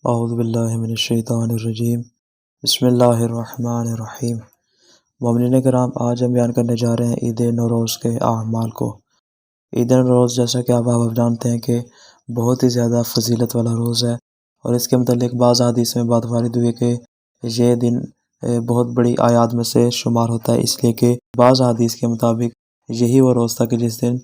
اعوذ باللہ من الشیطان الرجیم بسم اللہ الرحمن الرحیم۔ مومنین کرام، آج ہم بیان کرنے جا رہے ہیں عید نوروز کے اعمال کو۔ عید نوروز جیسا کہ آپ جانتے ہیں کہ بہت ہی زیادہ فضیلت والا روز ہے، اور اس کے متعلق بعض حدیث میں بات وارد ہوئی کہ یہ دن بہت بڑی اعیاد میں سے شمار ہوتا ہے، اس لیے کہ بعض حدیث کے مطابق یہی وہ روز تھا کہ جس دن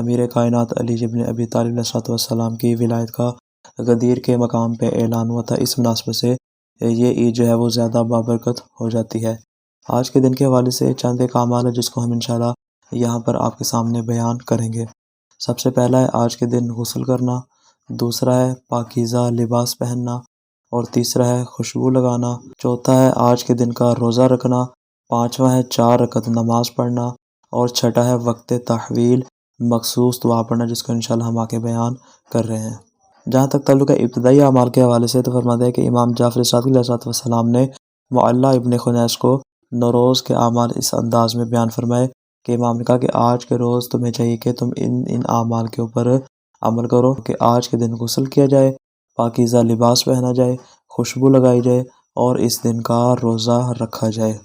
امیر کائنات علی ابن ابی طالب علیہ السلام کی ولایت کا غدیر کے مقام پہ اعلان ہوا تھا۔ اس مناسبت سے یہ عید جو ہے وہ زیادہ بابرکت ہو جاتی ہے۔ آج کے دن کے حوالے سے چند ایک اعمال ہے جس کو ہم انشاءاللہ یہاں پر آپ کے سامنے بیان کریں گے۔ سب سے پہلا ہے آج کے دن غسل کرنا، دوسرا ہے پاکیزہ لباس پہننا، اور تیسرا ہے خوشبو لگانا، چوتھا ہے آج کے دن کا روزہ رکھنا، پانچواں ہے 4 رکعت نماز پڑھنا، اور چھٹا ہے وقت تحویل مخصوص دعا پڑھنا، جس کو انشاءاللہ ہم آگے بیان کر رہے ہیں۔ جہاں تک تعلق ہے ابتدائی اعمال کے حوالے سے، تو فرماتا ہے کہ امام جعفر صادق علیہ السلام نے معلّہ ابن خنیس کو نوروز کے اعمال اس انداز میں بیان فرمائے کہ امام نے کہا کہ آج کے روز تمہیں چاہیے کہ تم ان اعمال کے اوپر عمل کرو کہ آج کے دن غسل کیا جائے، پاکیزہ لباس پہنا جائے، خوشبو لگائی جائے، اور اس دن کا روزہ رکھا جائے۔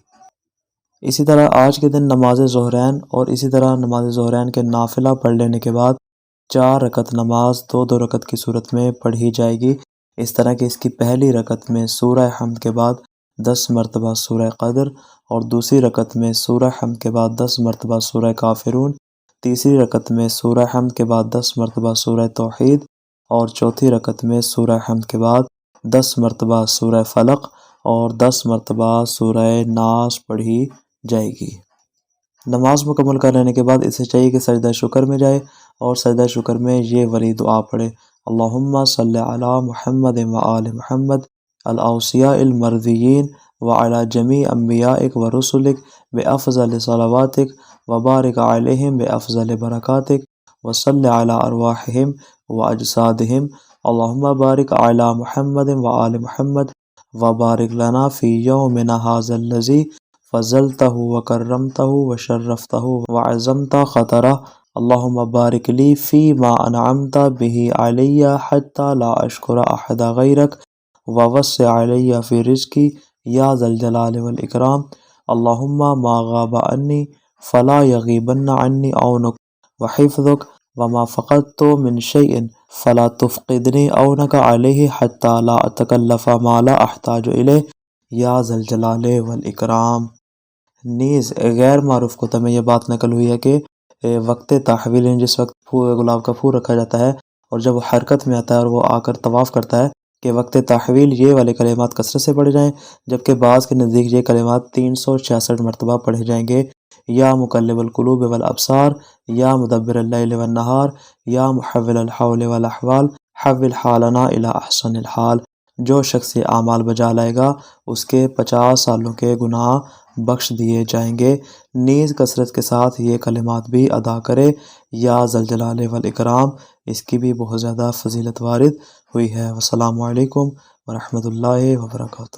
اسی طرح آج کے دن نماز ظہرین اور اسی طرح نماز ظہرین کے نافلہ پڑھ لینے کے بعد 4 رکعت نماز 2 رکعت کی صورت میں پڑھی جائے گی۔ اس طرح کہ اس کی پہلی رکعت میں سورہ حمد کے بعد 10 مرتبہ سورہ قدر، اور دوسری رکعت میں سورہ حمد کے بعد 10 مرتبہ سورہ کافرون، تیسری رکعت میں سورہ حمد کے بعد 10 مرتبہ سورہ توحید، اور چوتھی رکعت میں سورہ حمد کے بعد 10 مرتبہ سورہ فلق اور 10 مرتبہ سورہ ناس پڑھی جائے گی۔ نماز مکمل کر لینے کے بعد اسے چاہیے کہ سجدہ شکر میں جائے، اور سجدہ شکر میں یہ ولی دعا پڑھے: اللہم صلی علی محمد وآل محمد الاوصیاء المرضیین وعلی جمیع انبیائک ورسلک بافضل صلواتک وبارک علیہم بافضل برکاتک وصلی علی ارواحہم واجسادہم اللہم بارک علی محمد وآل محمد وبارک لنا فی یومنا ھذا الذی فضلتہ وکرمتہ وشرفتہ وعظمت خطرہ اللہم بارک لی فی ما انعمت بہ علی حتی لا اشکر احد غیرک ووسع علی فی رزقی یا ذا الجلال والاکرام اللہم ما غاب عنی فلا یغیبن عنی عونک وحفظک وما فقدت من شیء فلا تفقدنی عونک علیہ حتی لا اتکلف ما لا احتاج الیہ یا ذا الجلال والاکرام۔ نیز غیر معروف کتب میں یہ بات نقل ہوئی ہے کہ وقت تحویل، جس وقت گلاب کا پھول رکھا جاتا ہے اور جب وہ حرکت میں آتا ہے اور وہ آ کر طواف کرتا ہے، کہ وقت تحویل یہ والے کلمات کثرت سے پڑھے جائیں، جبکہ بعض کے نزدیک یہ کلمات 366 مرتبہ پڑھے جائیں گے: یا مقلب القلوب والابصار، یا مدبر اللیل والنہار، یا محول الحول والاحوال حول حالنا الی احسن الحال۔ جو شخص یہ اعمال بجا لائے گا اس کے 50 سالوں کے گناہ بخش دیے جائیں گے۔ نیز کثرت کے ساتھ یہ کلمات بھی ادا کرے: یا ذا الجلال والاکرام۔ اس کی بھی بہت زیادہ فضیلت وارد ہوئی ہے۔ والسلام علیکم ورحمۃ اللہ وبرکاتہ۔